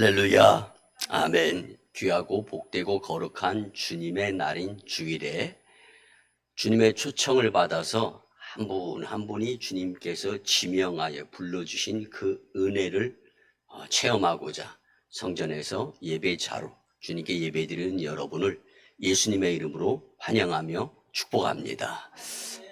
할렐루야. 아멘. 귀하고 복되고 거룩한 주님의 날인 주일에 주님의 초청을 받아서 한 분 한 분이 주님께서 지명하여 불러주신 그 은혜를 체험하고자 성전에서 예배자로 주님께 예배드리는 여러분을 예수님의 이름으로 환영하며 축복합니다.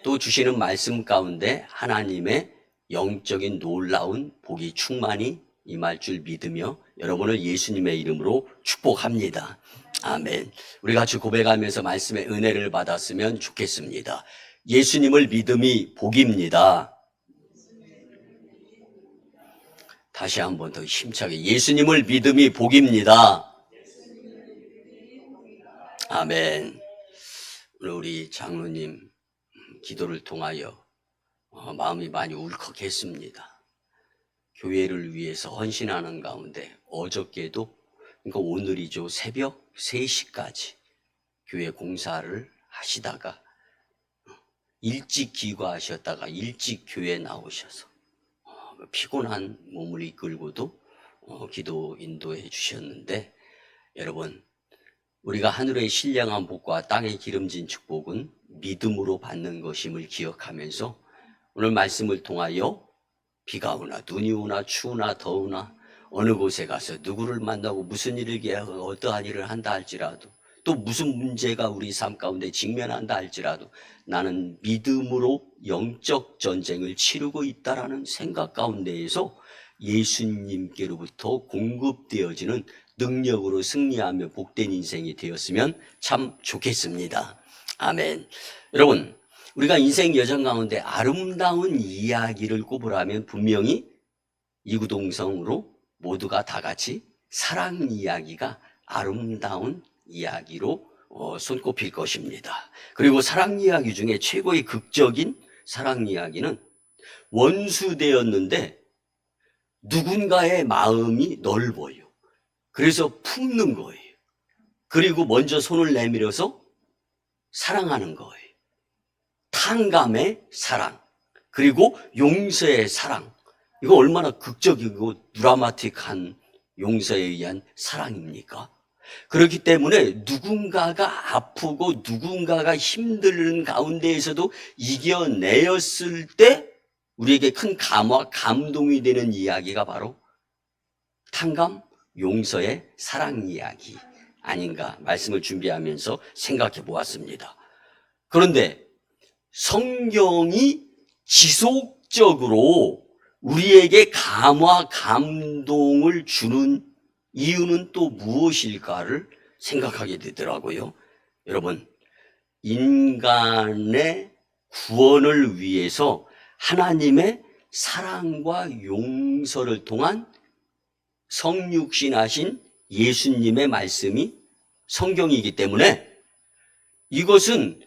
또 주시는 말씀 가운데 하나님의 영적인 놀라운 복이 충만히 임할 줄 믿으며 여러분을 예수님의 이름으로 축복합니다. 아멘. 우리 같이 고백하면서 말씀의 은혜를 받았으면 좋겠습니다. 예수님을 믿음이 복입니다. 다시 한 번 더 힘차게 예수님을 믿음이 복입니다. 아멘. 오늘 우리 장로님 기도를 통하여 마음이 많이 울컥했습니다. 교회를 위해서 헌신하는 가운데 어저께도, 그러니까 오늘이죠, 새벽 3시까지 교회 공사를 하시다가 일찍 귀가하셨다가 일찍 교회에 나오셔서 피곤한 몸을 이끌고도 기도 인도해 주셨는데, 여러분, 우리가 하늘의 신령한 복과 땅의 기름진 축복은 믿음으로 받는 것임을 기억하면서 오늘 말씀을 통하여 비가 오나 눈이 오나 추우나 더우나 어느 곳에 가서 누구를 만나고 무슨 일을 계약하고 어떠한 일을 한다 할지라도 또 무슨 문제가 우리 삶 가운데 직면한다 할지라도 나는 믿음으로 영적 전쟁을 치르고 있다라는 생각 가운데에서 예수님께로부터 공급되어지는 능력으로 승리하며 복된 인생이 되었으면 참 좋겠습니다. 아멘. 여러분, 우리가 인생 여정 가운데 아름다운 이야기를 꼽으라면 분명히 이구동성으로 모두가 다 같이 사랑 이야기가 아름다운 이야기로 손꼽힐 것입니다. 그리고 사랑 이야기 중에 최고의 극적인 사랑 이야기는 원수되었는데 누군가의 마음이 넓어요. 그래서 품는 거예요. 그리고 먼저 손을 내밀어서 사랑하는 거예요. 탕감의 사랑, 그리고 용서의 사랑. 이거 얼마나 극적이고 드라마틱한 용서에 의한 사랑입니까? 그렇기 때문에 누군가가 아프고 누군가가 힘든 가운데에서도 이겨내었을 때 우리에게 큰 감화, 감동이 되는 이야기가 바로 탕감, 용서의 사랑 이야기 아닌가 말씀을 준비하면서 생각해 보았습니다. 그런데 성경이 지속적으로 우리에게 감화, 감동을 주는 이유는 또 무엇일까를 생각하게 되더라고요. 여러분, 인간의 구원을 위해서 하나님의 사랑과 용서를 통한 성육신하신 예수님의 말씀이 성경이기 때문에 이것은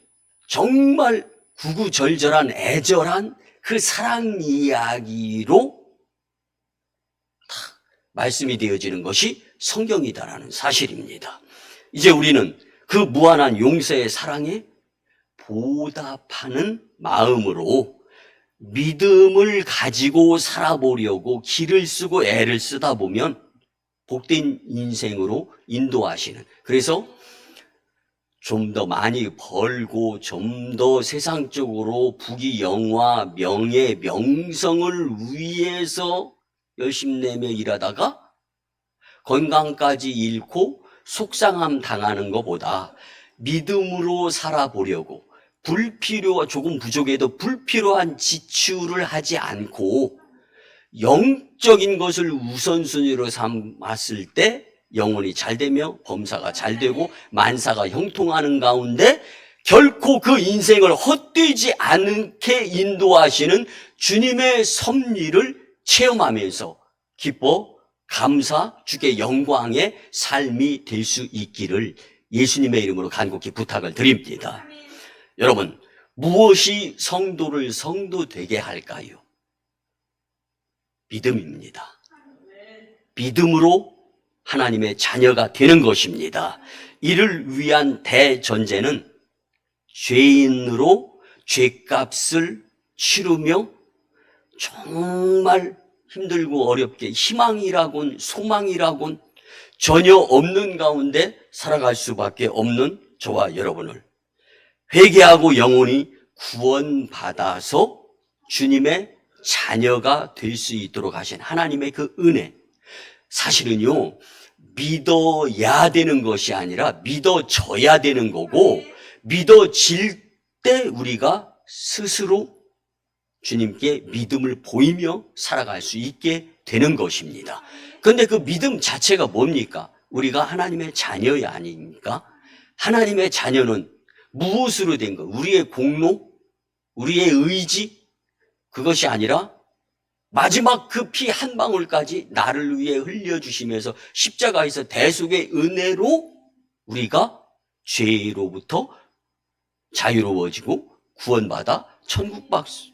정말 구구절절한 애절한 그 사랑 이야기로 말씀이 되어지는 것이 성경이다라는 사실입니다. 이제 우리는 그 무한한 용서의 사랑에 보답하는 마음으로 믿음을 가지고 살아보려고 길을 쓰고 애를 쓰다 보면 복된 인생으로 인도하시는, 그래서 좀 더 많이 벌고 좀 더 세상적으로 부귀 영화 명예 명성을 위해서 열심내며 일하다가 건강까지 잃고 속상함 당하는 것보다 믿음으로 살아보려고 조금 부족해도 불필요한 지출을 하지 않고 영적인 것을 우선순위로 삼았을 때 영혼이 잘 되며 범사가 잘 되고 만사가 형통하는 가운데 결코 그 인생을 헛되지 않게 인도하시는 주님의 섭리를 체험하면서 기뻐 감사 주께 영광의 삶이 될 수 있기를 예수님의 이름으로 간곡히 부탁을 드립니다. 여러분, 무엇이 성도를 성도되게 할까요? 믿음입니다. 믿음으로 하나님의 자녀가 되는 것입니다. 이를 위한 대전제는 죄인으로 죄값을 치르며 정말 힘들고 어렵게 희망이라곤 소망이라곤 전혀 없는 가운데 살아갈 수밖에 없는 저와 여러분을 회개하고 영혼이 구원받아서 주님의 자녀가 될 수 있도록 하신 하나님의 그 은혜, 사실은요, 믿어야 되는 것이 아니라 믿어져야 되는 거고, 믿어질 때 우리가 스스로 주님께 믿음을 보이며 살아갈 수 있게 되는 것입니다. 그런데 그 믿음 자체가 뭡니까? 우리가 하나님의 자녀야 아닙니까? 하나님의 자녀는 무엇으로 된 것? 우리의 공로? 우리의 의지? 그것이 아니라 마지막 그 피 한 방울까지 나를 위해 흘려주시면서 십자가에서 대속의 은혜로 우리가 죄로부터 자유로워지고 구원받아 천국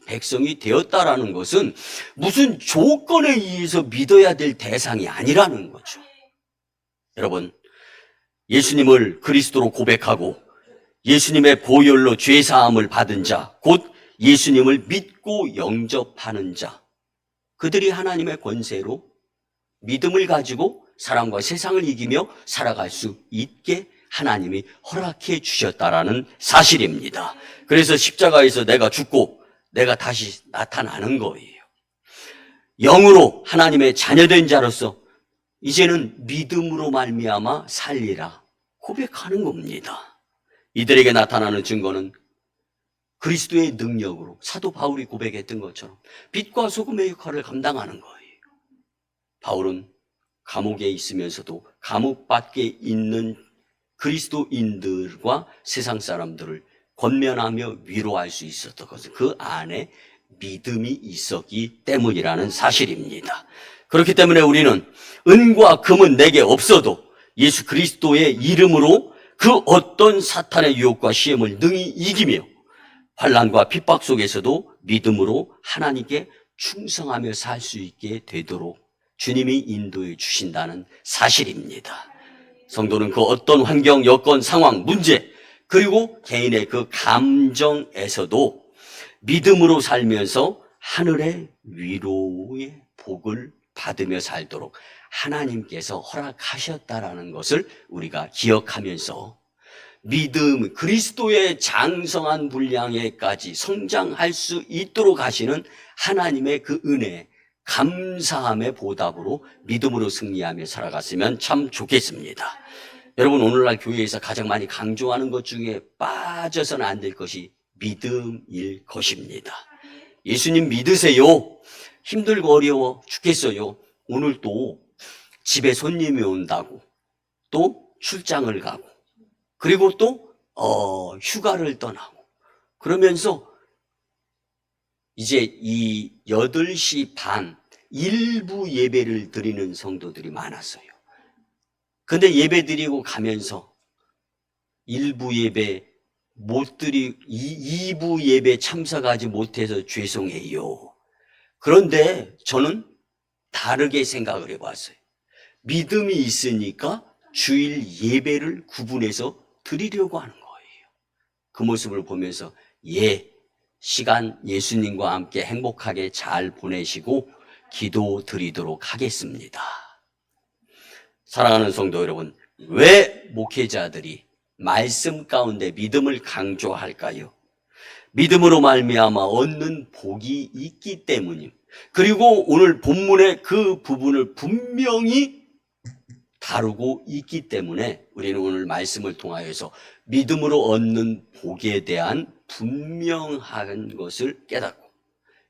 백성이 되었다라는 것은 무슨 조건에 의해서 믿어야 될 대상이 아니라는 거죠. 여러분, 예수님을 그리스도로 고백하고 예수님의 보혈로 죄사함을 받은 자, 곧 예수님을 믿고 영접하는 자, 그들이 하나님의 권세로 믿음을 가지고 사람과 세상을 이기며 살아갈 수 있게 하나님이 허락해 주셨다라는 사실입니다. 그래서 십자가에서 내가 죽고 내가 다시 나타나는 거예요. 영으로 하나님의 자녀된 자로서 이제는 믿음으로 말미암아 살리라 고백하는 겁니다. 이들에게 나타나는 증거는 그리스도의 능력으로 사도 바울이 고백했던 것처럼 빛과 소금의 역할을 감당하는 거예요. 바울은 감옥에 있으면서도 감옥 밖에 있는 그리스도인들과 세상 사람들을 권면하며 위로할 수 있었던 것은 그 안에 믿음이 있었기 때문이라는 사실입니다. 그렇기 때문에 우리는 은과 금은 내게 없어도 예수 그리스도의 이름으로 그 어떤 사탄의 유혹과 시험을 능히 이기며 환난과 핍박 속에서도 믿음으로 하나님께 충성하며 살 수 있게 되도록 주님이 인도해 주신다는 사실입니다. 성도는 그 어떤 환경, 여건, 상황, 문제, 그리고 개인의 그 감정에서도 믿음으로 살면서 하늘의 위로의 복을 받으며 살도록 하나님께서 허락하셨다라는 것을 우리가 기억하면서 믿음, 그리스도의 장성한 분량에까지 성장할 수 있도록 하시는 하나님의 그 은혜, 감사함의 보답으로 믿음으로 승리하며 살아갔으면 참 좋겠습니다. 여러분, 오늘날 교회에서 가장 많이 강조하는 것 중에 빠져서는 안 될 것이 믿음일 것입니다. 예수님 믿으세요. 힘들고 어려워 죽겠어요. 오늘 또 집에 손님이 온다고, 또 출장을 가고, 그리고 또 휴가를 떠나고, 그러면서 이제 이 8시 반 일부 예배를 드리는 성도들이 많았어요. 근데 예배 드리고 가면서 일부 예배 못 드리, 2부 예배 참석하지 못해서 죄송해요. 그런데 저는 다르게 생각을 해봤어요. 믿음이 있으니까 주일 예배를 구분해서 드리려고 하는 거예요. 그 모습을 보면서 시간 예수님과 함께 행복하게 잘 보내시고 기도 드리도록 하겠습니다. 사랑하는 성도 여러분, 왜 목회자들이 말씀 가운데 믿음을 강조할까요? 믿음으로 말미암아 얻는 복이 있기 때문입니다. 그리고 오늘 본문의 그 부분을 분명히 다루고 있기 때문에 우리는 오늘 말씀을 통하여서 믿음으로 얻는 복에 대한 분명한 것을 깨닫고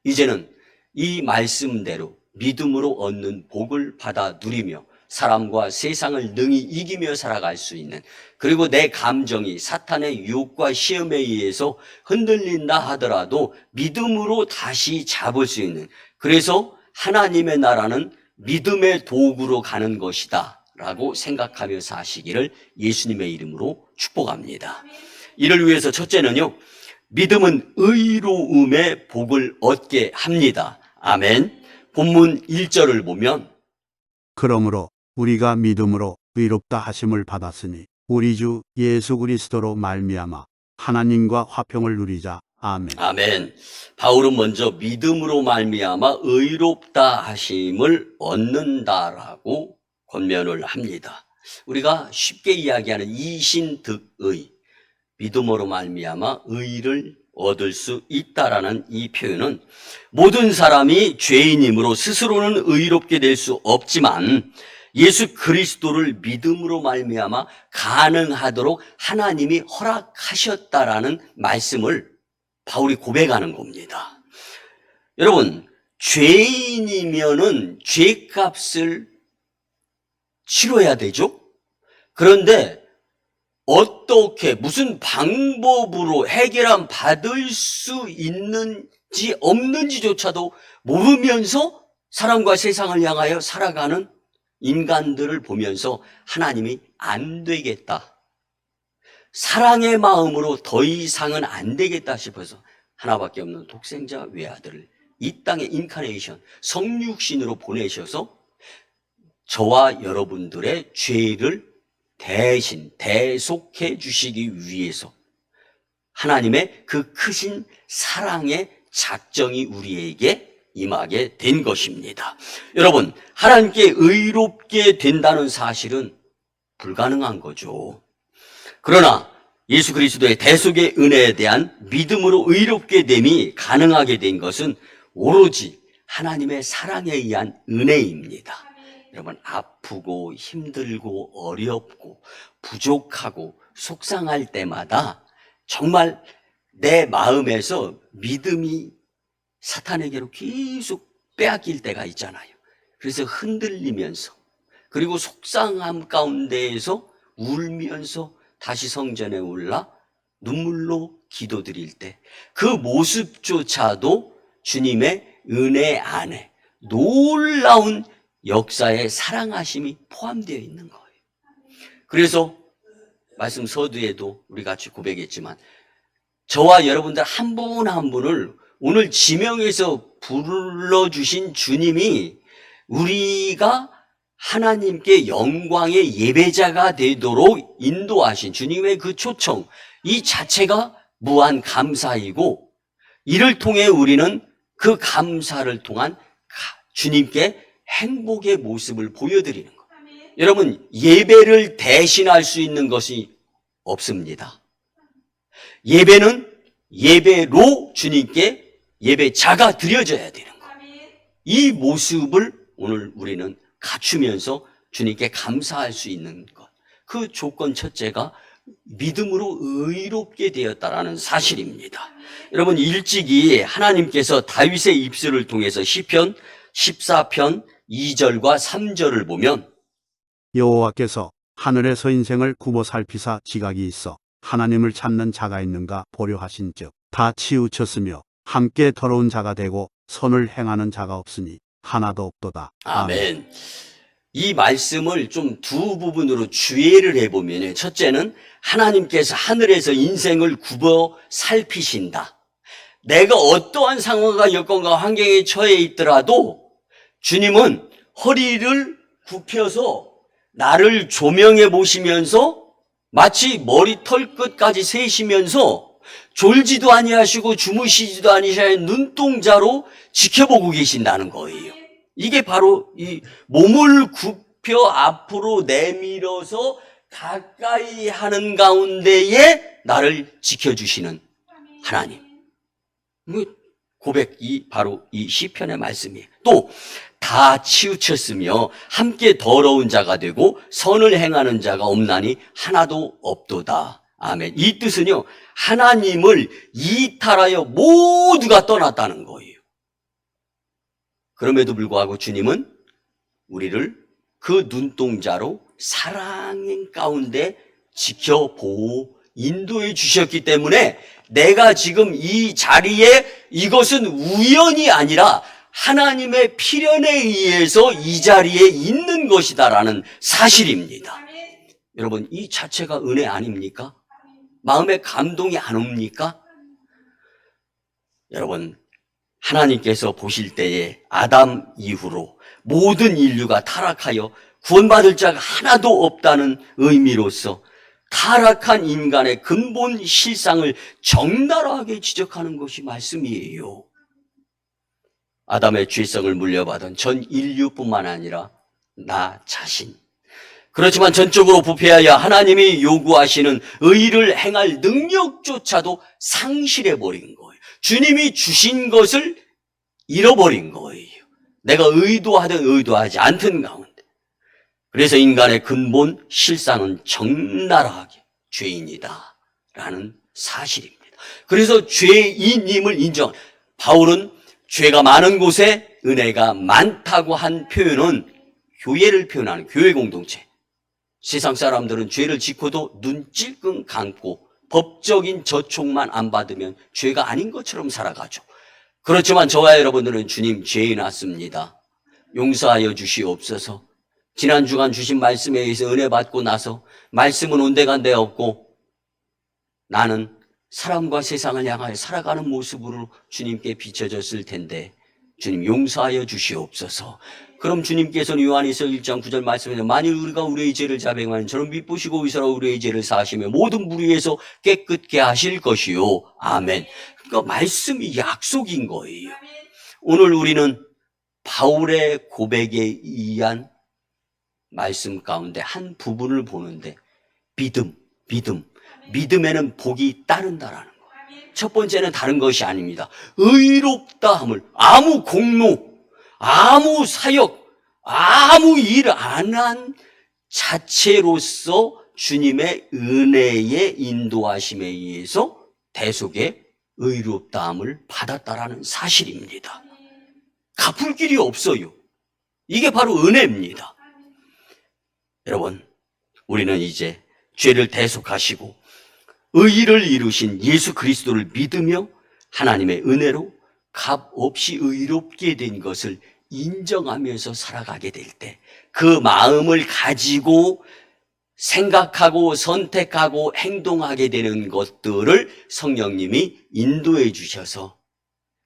이제는 이 말씀대로 믿음으로 얻는 복을 받아 누리며 사람과 세상을 능히 이기며 살아갈 수 있는, 그리고 내 감정이 사탄의 유혹과 시험에 의해서 흔들린다 하더라도 믿음으로 다시 잡을 수 있는, 그래서 하나님의 나라는 믿음의 도구로 가는 것이다 라고 생각하며 사시기를 예수님의 이름으로 축복합니다. 이를 위해서 첫째는요, 믿음은 의로움의 복을 얻게 합니다. 아멘. 본문 1절을 보면 그러므로 우리가 믿음으로 의롭다 하심을 받았으니 우리 주 예수 그리스도로 말미암아 하나님과 화평을 누리자. 아멘. 아멘. 바울은 먼저 믿음으로 말미암아 의롭다 하심을 얻는다라고 권면을 합니다. 우리가 쉽게 이야기하는 이신득의, 믿음으로 말미암아 의를 얻을 수 있다라는 이 표현은 모든 사람이 죄인이므로 스스로는 의롭게 될 수 없지만 예수 그리스도를 믿음으로 말미암아 가능하도록 하나님이 허락하셨다라는 말씀을 바울이 고백하는 겁니다. 여러분, 죄인이면은 죄값을 치러야 되죠? 그런데 어떻게 무슨 방법으로 해결함 받을 수 있는지 없는지조차도 모르면서 사람과 세상을 향하여 살아가는 인간들을 보면서 하나님이 안 되겠다, 사랑의 마음으로 더 이상은 안 되겠다 싶어서 하나밖에 없는 독생자 외아들을 이 땅에 인카네이션, 성육신으로 보내셔서 저와 여러분들의 죄를 대신 대속해 주시기 위해서 하나님의 그 크신 사랑의 작정이 우리에게 임하게 된 것입니다. 여러분, 하나님께 의롭게 된다는 사실은 불가능한 거죠. 그러나 예수 그리스도의 대속의 은혜에 대한 믿음으로 의롭게 됨이 가능하게 된 것은 오로지 하나님의 사랑에 의한 은혜입니다. 여러분, 아프고 힘들고 어렵고 부족하고 속상할 때마다 정말 내 마음에서 믿음이 사탄에게로 계속 빼앗길 때가 있잖아요. 그래서 흔들리면서, 그리고 속상함 가운데에서 울면서 다시 성전에 올라 눈물로 기도드릴 때 그 모습조차도 주님의 은혜 안에 놀라운 역사의 사랑하심이 포함되어 있는 거예요. 그래서 말씀 서두에도 우리 같이 고백했지만 저와 여러분들 한 분 한 분을 오늘 지명해서 불러주신 주님이 우리가 하나님께 영광의 예배자가 되도록 인도하신 주님의 그 초청, 이 자체가 무한 감사이고, 이를 통해 우리는 그 감사를 통한 주님께 행복의 모습을 보여드리는 거예요. 여러분, 예배를 대신할 수 있는 것이 없습니다. 예배는 예배로 주님께 예배자가 드려져야 되는 거예요. 이 모습을 오늘 우리는 갖추면서 주님께 감사할 수 있는 것, 그 조건 첫째가 믿음으로 의롭게 되었다라는 사실입니다. 여러분, 일찍이 하나님께서 다윗의 입술을 통해서 시편 14편 2절과 3절을 보면 여호와께서 하늘에서 인생을 굽어 살피사 지각이 있어 하나님을 찾는 자가 있는가 보려 하신즉 다 치우쳤으며 함께 더러운 자가 되고 선을 행하는 자가 없으니 하나도 없도다. 아멘. 이 말씀을 좀 두 부분으로 주의를 해보면, 첫째는 하나님께서 하늘에서 인생을 굽어 살피신다. 내가 어떠한 상황과 여건과 환경에 처해 있더라도 주님은 허리를 굽혀서 나를 조명해 보시면서 마치 머리털 끝까지 세시면서 졸지도 아니하시고 주무시지도 아니하시는 눈동자로 지켜보고 계신다는 거예요. 이게 바로 이 몸을 굽혀 앞으로 내밀어서 가까이 하는 가운데에 나를 지켜주시는 하나님. 고백이 바로 이 시편의 말씀이에요. 또 다 치우쳤으며 함께 더러운 자가 되고 선을 행하는 자가 없나니 하나도 없도다. 아멘. 이 뜻은요, 하나님을 이탈하여 모두가 떠났다는 거예요. 그럼에도 불구하고 주님은 우리를 그 눈동자로 사랑 가운데 지켜보고 인도해 주셨기 때문에 내가 지금 이 자리에 이것은 우연이 아니라 하나님의 필연에 의해서 이 자리에 있는 것이다라는 사실입니다. 여러분, 이 자체가 은혜 아닙니까? 마음에 감동이 안 옵니까? 여러분, 하나님께서 보실 때에 아담 이후로 모든 인류가 타락하여 구원받을 자가 하나도 없다는 의미로서 타락한 인간의 근본 실상을 적나라하게 지적하는 것이 말씀이에요. 아담의 죄성을 물려받은 전 인류뿐만 아니라 나 자신. 그렇지만 전적으로 부패하여 하나님이 요구하시는 의를 행할 능력조차도 상실해버린 거예요. 주님이 주신 것을 잃어버린 거예요. 내가 의도하든 의도하지 않든 가운데. 그래서 인간의 근본 실상은 적나라하게 죄인이다 라는 사실입니다. 그래서 죄인임을 인정. 바울은 죄가 많은 곳에 은혜가 많다고 한 표현은 교회를 표현하는 교회 공동체. 세상 사람들은 죄를 짓고도 눈 찔끔 감고 법적인 저촉만 안 받으면 죄가 아닌 것처럼 살아가죠. 그렇지만 저와 여러분들은 주님 죄인 왔습니다. 용서하여 주시옵소서. 지난 주간 주신 말씀에 의해서 은혜 받고 나서 말씀은 온데간데 없고 나는 사람과 세상을 향하여 살아가는 모습으로 주님께 비춰졌을 텐데 주님 용서하여 주시옵소서. 그럼 주님께서는 요한일서 1장 9절 말씀에서 만일 우리가 우리의 죄를 자백하면 저는 미쁘시고 의사로 우리의 죄를 사하시며 모든 무리에서 깨끗게 하실 것이요. 아멘. 그러니까 말씀이 약속인 거예요. 오늘 우리는 바울의 고백에 의한 말씀 가운데 한 부분을 보는데 믿음에는 복이 따른다라는 거예요. 첫 번째는 다른 것이 아닙니다. 의롭다함을 아무 공로, 아무 사역, 아무 일 안 한 자체로서 주님의 은혜의 인도하심에 의해서 대속의 의롭다함을 받았다라는 사실입니다. 갚을 길이 없어요. 이게 바로 은혜입니다. 여러분, 우리는 이제 죄를 대속하시고 의를 이루신 예수 그리스도를 믿으며 하나님의 은혜로 값없이 의롭게 된 것을 인정하면서 살아가게 될 때 그 마음을 가지고 생각하고 선택하고 행동하게 되는 것들을 성령님이 인도해 주셔서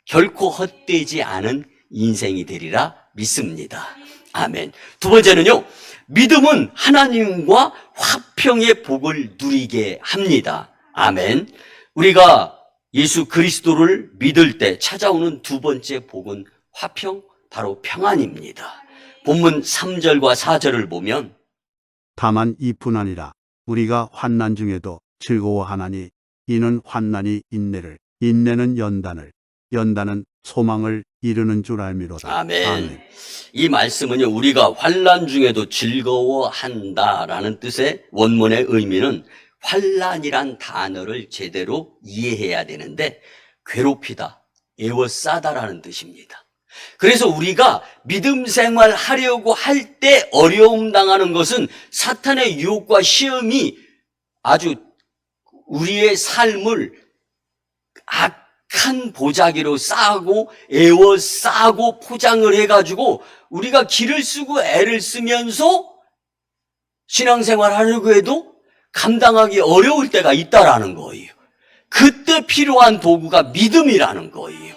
결코 헛되지 않은 인생이 되리라 믿습니다. 아멘. 두 번째는요, 믿음은 하나님과 화평의 복을 누리게 합니다. 아멘. 우리가 예수 그리스도를 믿을 때 찾아오는 두 번째 복은 화평, 바로 평안입니다. 본문 3절과 4절을 보면 다만 이뿐 아니라 우리가 환난 중에도 즐거워하나니 이는 환난이 인내를, 인내는 연단을, 연단은 소망을 이루는 줄 알미로다. 아멘. 아멘. 이 말씀은요, 우리가 환난 중에도 즐거워한다라는 뜻의 원문의 의미는 환난이란 단어를 제대로 이해해야 되는데 괴롭히다, 애워싸다라는 뜻입니다. 그래서 우리가 믿음 생활 하려고 할 때 어려움 당하는 것은 사탄의 유혹과 시험이 아주 우리의 삶을 악한 보자기로 싸고 애워싸고 포장을 해가지고 우리가 기를 쓰고 애를 쓰면서 신앙생활 하려고 해도 감당하기 어려울 때가 있다라는 거예요. 그때 필요한 도구가 믿음이라는 거예요.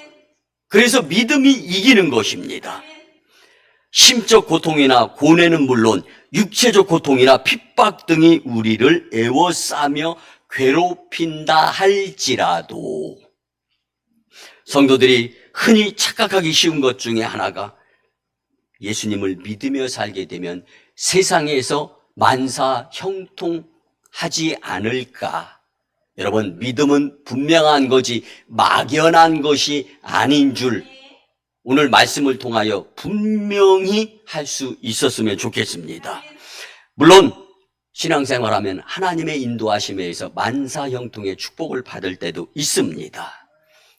그래서 믿음이 이기는 것입니다. 심적 고통이나 고뇌는 물론 육체적 고통이나 핍박 등이 우리를 애워싸며 괴롭힌다 할지라도 성도들이 흔히 착각하기 쉬운 것 중에 하나가 예수님을 믿으며 살게 되면 세상에서 만사 형통하지 않을까. 여러분, 믿음은 분명한 거지 막연한 것이 아닌 줄 오늘 말씀을 통하여 분명히 할 수 있었으면 좋겠습니다. 물론 신앙생활하면 하나님의 인도하심에 의해서 만사형통의 축복을 받을 때도 있습니다.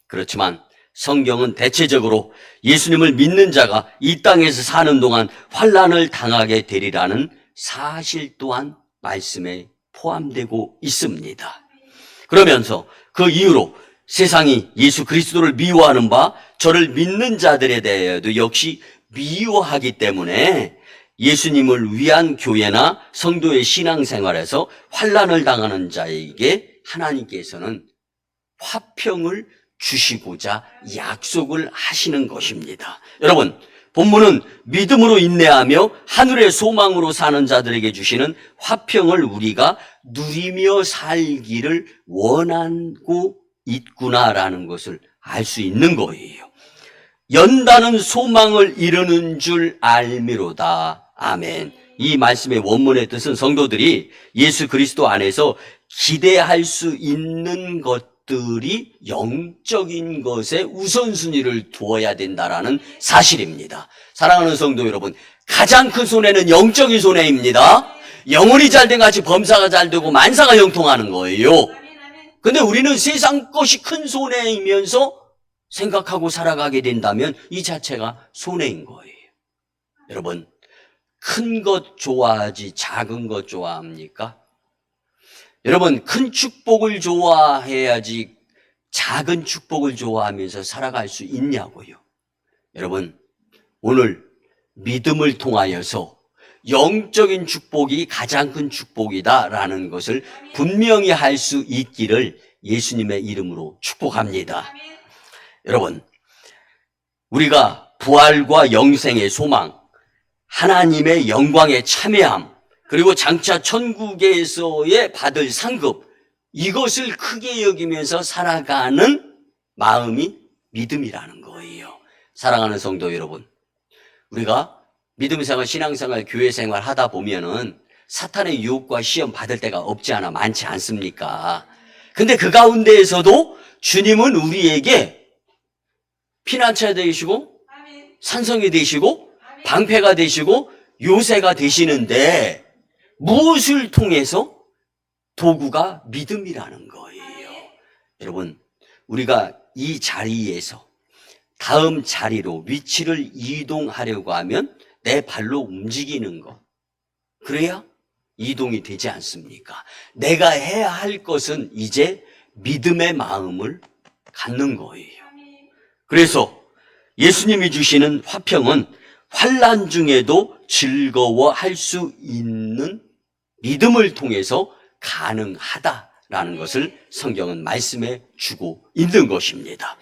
그렇지만 성경은 대체적으로 예수님을 믿는 자가 이 땅에서 사는 동안 환난을 당하게 되리라는 사실 또한 말씀에 포함되고 있습니다. 그러면서 그 이유로 세상이 예수 그리스도를 미워하는 바 저를 믿는 자들에 대해도 역시 미워하기 때문에 예수님을 위한 교회나 성도의 신앙생활에서 환난을 당하는 자에게 하나님께서는 화평을 주시고자 약속을 하시는 것입니다. 여러분, 본문은 믿음으로 인내하며 하늘의 소망으로 사는 자들에게 주시는 화평을 우리가 누리며 살기를 원하고 있구나라는 것을 알 수 있는 거예요. 연단은 소망을 이루는 줄 알미로다. 아멘. 이 말씀의 원문의 뜻은 성도들이 예수 그리스도 안에서 기대할 수 있는 것들이 영적인 것에 우선순위를 두어야 된다라는 사실입니다. 사랑하는 성도 여러분, 가장 큰 손해는 영적인 손해입니다. 영혼이 잘된 같이 범사가 잘 되고 만사가 형통하는 거예요. 근데 우리는 세상 것이 큰 손해이면서 생각하고 살아가게 된다면 이 자체가 손해인 거예요. 여러분, 큰 것 좋아하지 작은 것 좋아합니까? 여러분, 큰 축복을 좋아해야지 작은 축복을 좋아하면서 살아갈 수 있냐고요. 여러분, 오늘 믿음을 통하여서 영적인 축복이 가장 큰 축복이다라는 것을 분명히 할 수 있기를 예수님의 이름으로 축복합니다. 여러분, 우리가 부활과 영생의 소망, 하나님의 영광에 참여함, 그리고 장차 천국에서의 받을 상급, 이것을 크게 여기면서 살아가는 마음이 믿음이라는 거예요. 사랑하는 성도 여러분, 우리가 믿음생활, 신앙생활, 교회생활 하다 보면은 사탄의 유혹과 시험 받을 때가 없지 않아 많지 않습니까? 근데 그 가운데에서도 주님은 우리에게 피난처 되시고 산성이 되시고 방패가 되시고 요새가 되시는데 무엇을 통해서? 도구가 믿음이라는 거예요. 여러분, 우리가 이 자리에서 다음 자리로 위치를 이동하려고 하면 내 발로 움직이는 것, 그래야 이동이 되지 않습니까? 내가 해야 할 것은 이제 믿음의 마음을 갖는 거예요. 그래서 예수님이 주시는 화평은 환난 중에도 즐거워할 수 있는 믿음을 통해서 가능하다라는 것을 성경은 말씀해 주고 있는 것입니다.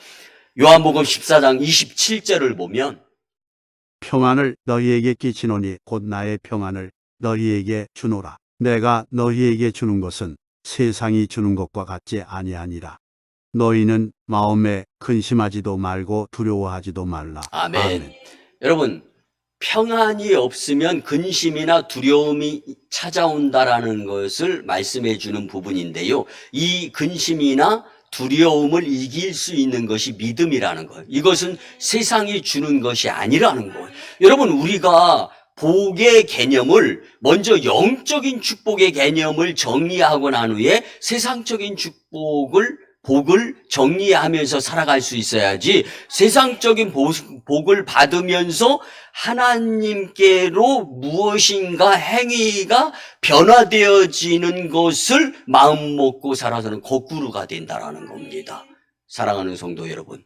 요한복음 14장 27절을 보면 평안을 너희에게 끼치노니 곧 나의 평안을 너희에게 주노라. 내가 너희에게 주는 것은 세상이 주는 것과 같지 아니하니라. 너희는 마음에 근심하지도 말고 두려워하지도 말라. 아멘. 여러분, 평안이 없으면 근심이나 두려움이 찾아온다라는 것을 말씀해 주는 부분인데요. 이 근심이나 두려움을 이길 수 있는 것이 믿음이라는 거예요. 이것은 세상이 주는 것이 아니라는 거예요. 여러분, 우리가 복의 개념을 먼저 영적인 축복의 개념을 정리하고 난 후에 세상적인 복을 정리하면서 살아갈 수 있어야지, 세상적인 복을 받으면서 하나님께로 무엇인가 행위가 변화되어지는 것을 마음 먹고 살아서는 거꾸로가 된다라는 겁니다. 사랑하는 성도 여러분,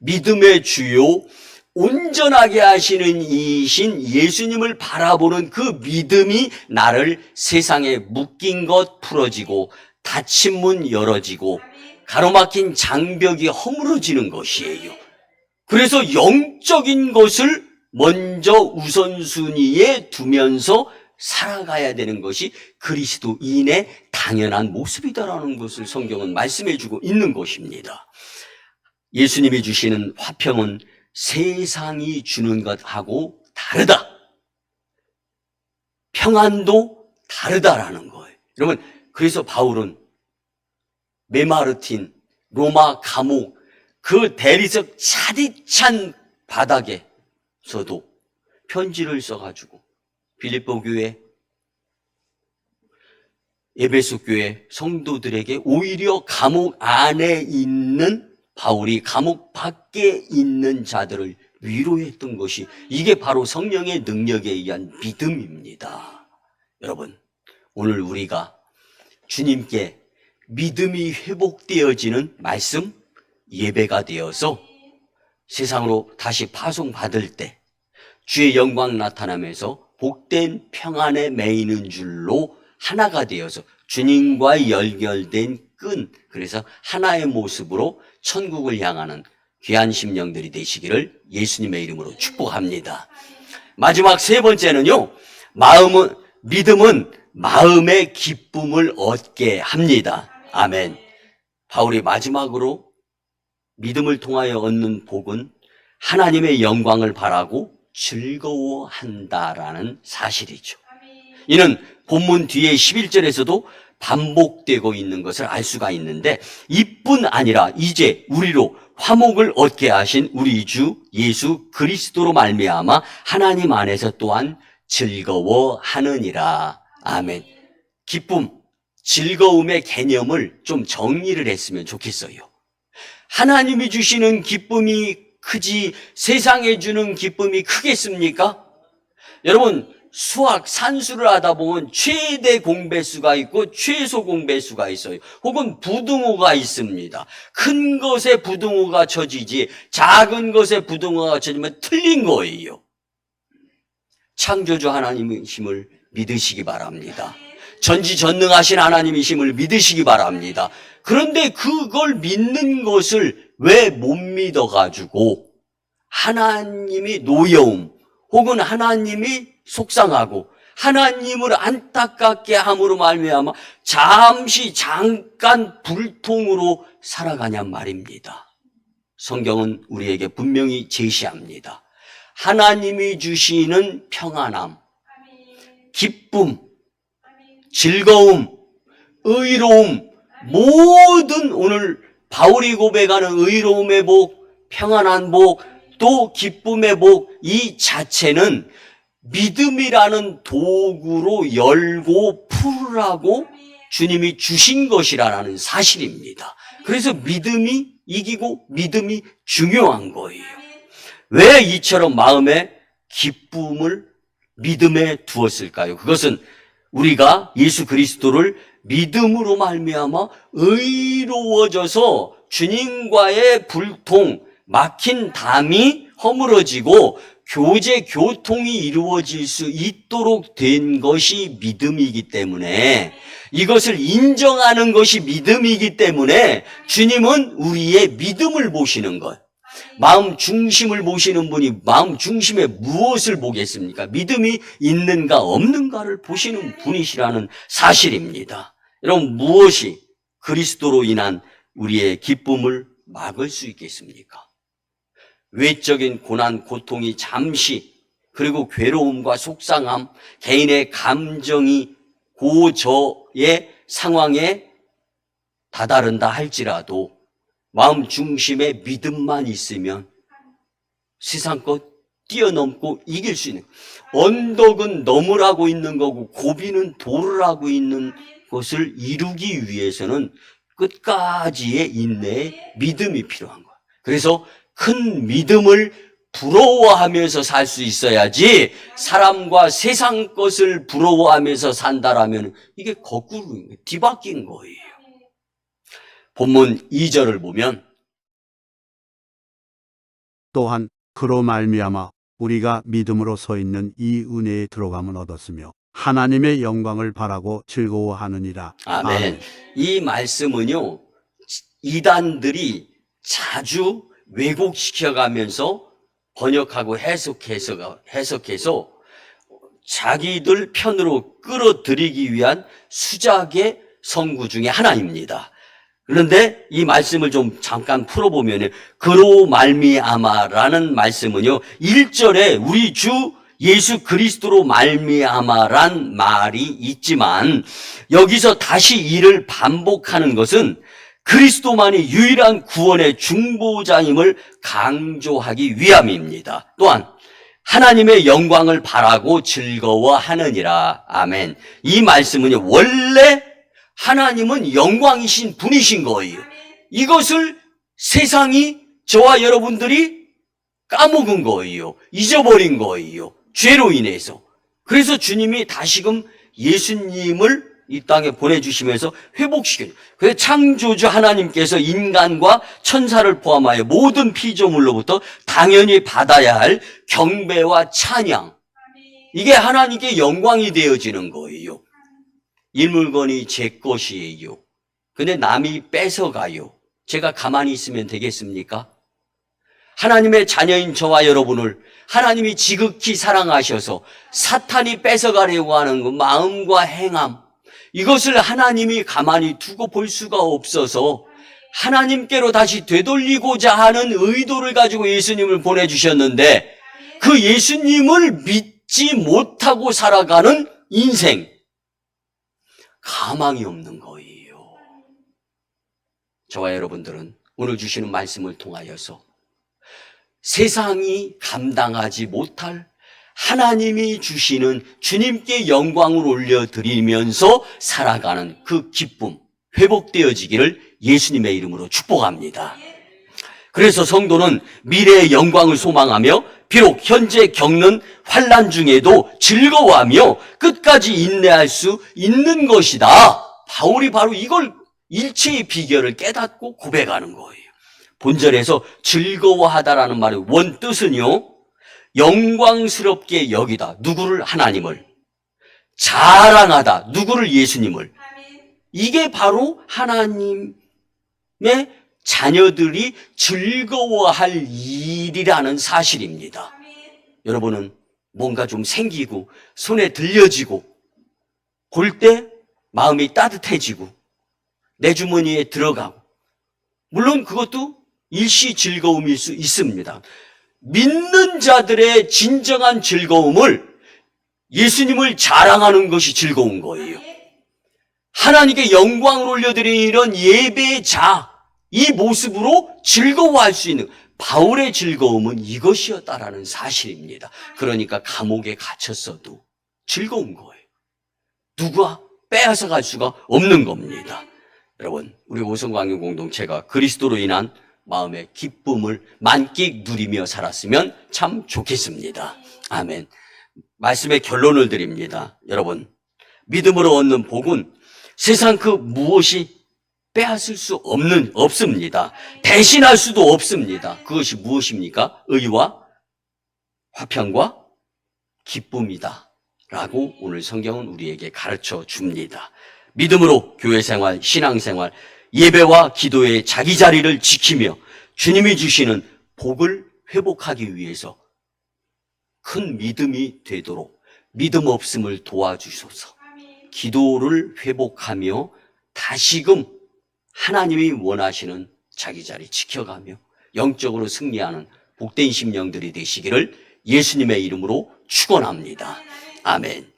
믿음의 주요 온전하게 하시는 이신 예수님을 바라보는 그 믿음이 나를 세상에 묶인 것 풀어지고 닫힌 문 열어지고 가로막힌 장벽이 허물어지는 것이에요. 그래서 영적인 것을 먼저 우선순위에 두면서 살아가야 되는 것이 그리스도인의 당연한 모습이다라는 것을 성경은 말씀해 주고 있는 것입니다. 예수님이 주시는 화평은 세상이 주는 것하고 다르다. 평안도 다르다라는 거예요. 여러분, 그래서 바울은 메마르틴, 로마 감옥, 그 대리석 차디찬 바닥에서도 편지를 써가지고 빌립보 교회, 에베소 교회 성도들에게 오히려 감옥 안에 있는 바울이 감옥 밖에 있는 자들을 위로했던 것이, 이게 바로 성령의 능력에 의한 믿음입니다. 여러분, 오늘 우리가 주님께 믿음이 회복되어지는 말씀, 예배가 되어서 세상으로 다시 파송받을 때 주의 영광 나타나면서 복된 평안에 매이는 줄로 하나가 되어서 주님과 연결된 끈, 그래서 하나의 모습으로 천국을 향하는 귀한 심령들이 되시기를 예수님의 이름으로 축복합니다. 마지막 세 번째는요, 믿음은 마음의 기쁨을 얻게 합니다. 아멘. 바울이 마지막으로 믿음을 통하여 얻는 복은 하나님의 영광을 바라고 즐거워한다라는 사실이죠. 이는 본문 뒤에 11절에서도 반복되고 있는 것을 알 수가 있는데, 이뿐 아니라 이제 우리로 화목을 얻게 하신 우리 주 예수 그리스도로 말미암아 하나님 안에서 또한 즐거워하느니라. 아멘. 기쁨, 즐거움의 개념을 좀 정리를 했으면 좋겠어요. 하나님이 주시는 기쁨이 크지 세상에 주는 기쁨이 크겠습니까? 여러분, 수학, 산수를 하다 보면 최대 공배수가 있고 최소 공배수가 있어요. 혹은 부등호가 있습니다. 큰 것에 부등호가 쳐지지 작은 것에 부등호가 쳐지면 틀린 거예요. 창조주 하나님이심을 믿으시기 바랍니다. 전지전능하신 하나님이심을 믿으시기 바랍니다. 그런데 그걸 믿는 것을 왜 못 믿어가지고 하나님이 노여움 혹은 하나님이 속상하고 하나님을 안타깝게 함으로 말미암아 잠깐 불통으로 살아가냔 말입니다. 성경은 우리에게 분명히 제시합니다. 하나님이 주시는 평안함, 기쁨, 즐거움, 의로움, 모든 오늘 바울이 고백하는 의로움의 복, 평안한 복, 또 기쁨의 복, 이 자체는 믿음이라는 도구로 열고 풀으라고 주님이 주신 것이라는 사실입니다. 그래서 믿음이 이기고 믿음이 중요한 거예요. 왜 이처럼 마음에 기쁨을 믿음에 두었을까요? 그것은 우리가 예수 그리스도를 믿음으로 말미암아 의로워져서 주님과의 불통, 막힌 담이 허물어지고 교통이 이루어질 수 있도록 된 것이 믿음이기 때문에, 이것을 인정하는 것이 믿음이기 때문에 주님은 우리의 믿음을 보시는 것. 마음 중심을 보시는 분이 마음 중심에 무엇을 보겠습니까? 믿음이 있는가 없는가를 보시는 분이시라는 사실입니다. 여러분, 무엇이 그리스도로 인한 우리의 기쁨을 막을 수 있겠습니까? 외적인 고난, 고통이 잠시, 그리고 괴로움과 속상함, 개인의 감정이 고저의 상황에 다다른다 할지라도 마음 중심에 믿음만 있으면 세상 것 뛰어넘고 이길 수 있는, 언덕은 넘으라고 있는 거고 고비는 도르라고 있는 것을 이루기 위해서는 끝까지의 인내의 믿음이 필요한 거예요. 그래서 큰 믿음을 부러워하면서 살 수 있어야지, 사람과 세상 것을 부러워하면서 산다라면 이게 거꾸로 뒤바뀐 거예요. 본문 2절을 보면 또한 그로 말미암아 우리가 믿음으로 서 있는 이 은혜에 들어감을 얻었으며 하나님의 영광을 바라고 즐거워하느니라. 아멘. 이 말씀은요, 이단들이 자주 왜곡시켜가면서 번역하고 해석해서 자기들 편으로 끌어들이기 위한 수작의 성구 중에 하나입니다. 그런데 이 말씀을 좀 잠깐 풀어보면, 그로 말미암아라는 말씀은요, 1절에 우리 주 예수 그리스도로 말미암아란 말이 있지만, 여기서 다시 이를 반복하는 것은 그리스도만이 유일한 구원의 중보자임을 강조하기 위함입니다. 또한 하나님의 영광을 바라고 즐거워하느니라. 아멘. 이 말씀은요, 원래 하나님은 영광이신 분이신 거예요. 이것을 세상이, 저와 여러분들이 까먹은 거예요. 잊어버린 거예요. 죄로 인해서. 그래서 주님이 다시금 예수님을 이 땅에 보내주시면서 회복시켜요. 그래서 창조주 하나님께서 인간과 천사를 포함하여 모든 피조물로부터 당연히 받아야 할 경배와 찬양, 이게 하나님께 영광이 되어지는 거예요. 이 물건이 제 것이에요. 근데 남이 뺏어가요. 제가 가만히 있으면 되겠습니까? 하나님의 자녀인 저와 여러분을 하나님이 지극히 사랑하셔서 사탄이 뺏어가려고 하는 그 마음과 행함, 이것을 하나님이 가만히 두고 볼 수가 없어서 하나님께로 다시 되돌리고자 하는 의도를 가지고 예수님을 보내주셨는데, 그 예수님을 믿지 못하고 살아가는 인생, 가망이 없는 거예요. 저와 여러분들은 오늘 주시는 말씀을 통하여서 세상이 감당하지 못할 하나님이 주시는 주님께 영광을 올려드리면서 살아가는 그 기쁨, 회복되어지기를 예수님의 이름으로 축복합니다. 그래서 성도는 미래의 영광을 소망하며 비록 현재 겪는 환난 중에도 즐거워하며 끝까지 인내할 수 있는 것이다. 바울이 바로 이걸 일체의 비결을 깨닫고 고백하는 거예요. 본절에서 즐거워하다라는 말의 원뜻은요, 영광스럽게 여기다. 누구를? 하나님을. 자랑하다. 누구를? 예수님을. 이게 바로 하나님의 자녀들이 즐거워할 일이라는 사실입니다. 여러분은 뭔가 좀 생기고 손에 들려지고 볼 때 마음이 따뜻해지고 내 주머니에 들어가고, 물론 그것도 일시 즐거움일 수 있습니다. 믿는 자들의 진정한 즐거움을, 예수님을 자랑하는 것이 즐거운 거예요. 하나님께 영광을 올려드리는 이런 예배자, 이 모습으로 즐거워할 수 있는 바울의 즐거움은 이것이었다라는 사실입니다. 그러니까 감옥에 갇혔어도 즐거운 거예요. 누가 빼앗아 갈 수가 없는 겁니다. 여러분, 우리 오성광교 공동체가 그리스도로 인한 마음의 기쁨을 만끽 누리며 살았으면 참 좋겠습니다. 아멘. 말씀의 결론을 드립니다. 여러분, 믿음으로 얻는 복은 세상 그 무엇이 빼앗을 수 없습니다. 대신할 수도 없습니다. 그것이 무엇입니까? 의와 화평과 기쁨이다 라고 오늘 성경은 우리에게 가르쳐 줍니다. 믿음으로 교회생활, 신앙생활, 예배와 기도의 자기 자리를 지키며 주님이 주시는 복을 회복하기 위해서 큰 믿음이 되도록 믿음 없음을 도와주소서. 기도를 회복하며 다시금 하나님이 원하시는 자기 자리 지켜가며 영적으로 승리하는 복된 심령들이 되시기를 예수님의 이름으로 축원합니다. 아멘.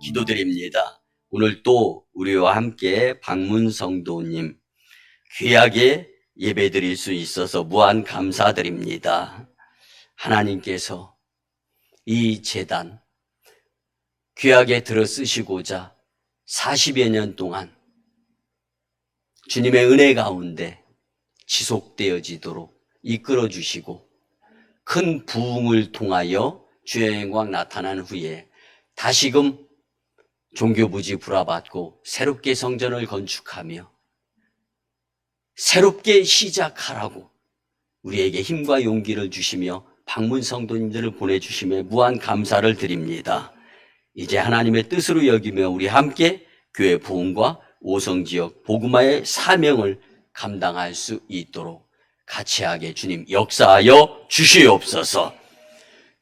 기도드립니다. 오늘 또 우리와 함께 박문성도님 귀하게 예배드릴 수 있어서 무한 감사드립니다. 하나님께서 이 제단 귀하게 들어 쓰시고자 40여 년 동안 주님의 은혜 가운데 지속되어지도록 이끌어 주시고 큰 부흥을 통하여 주의 영광 나타난 후에 다시금 종교부지 불화받고 새롭게 성전을 건축하며 새롭게 시작하라고 우리에게 힘과 용기를 주시며 방문 성도님들을 보내주시며 무한 감사를 드립니다. 이제 하나님의 뜻으로 여기며 우리 함께 교회 부흥과 오성지역 복음화의 사명을 감당할 수 있도록 같이 하게 주님 역사하여 주시옵소서.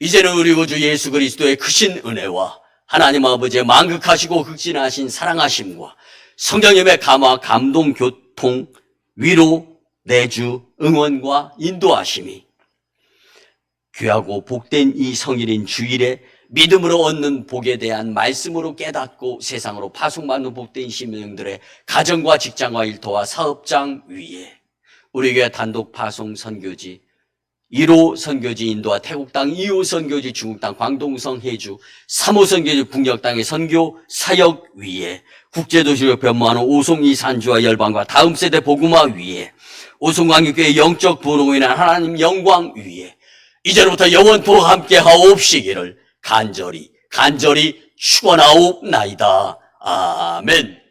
이제는 우리 구주 예수 그리스도의 크신 은혜와 하나님 아버지의 만극하시고 극진하신 사랑하심과 성령님의 감화, 감동, 교통, 위로, 내주, 응원과 인도하심이 귀하고 복된 이 성일인 주일에 믿음으로 얻는 복에 대한 말씀으로 깨닫고 세상으로 파송받는 복된 심령들의 가정과 직장과 일터와 사업장 위에 우리 교회 단독 파송 선교지 1호 선교지 인도와 태국 땅, 2호 선교지 중국 땅, 광동성 해주, 3호 선교지 북녘 땅의 선교 사역 위에 국제도시로 변모하는 오송이 산주와 열방과 다음 세대 복음화 위에 오송광교교회 영적 부흥으로 인한 하나님 영광 위에 이제부터 영원토록 함께 하옵시기를 간절히 축원하옵나이다. 아멘.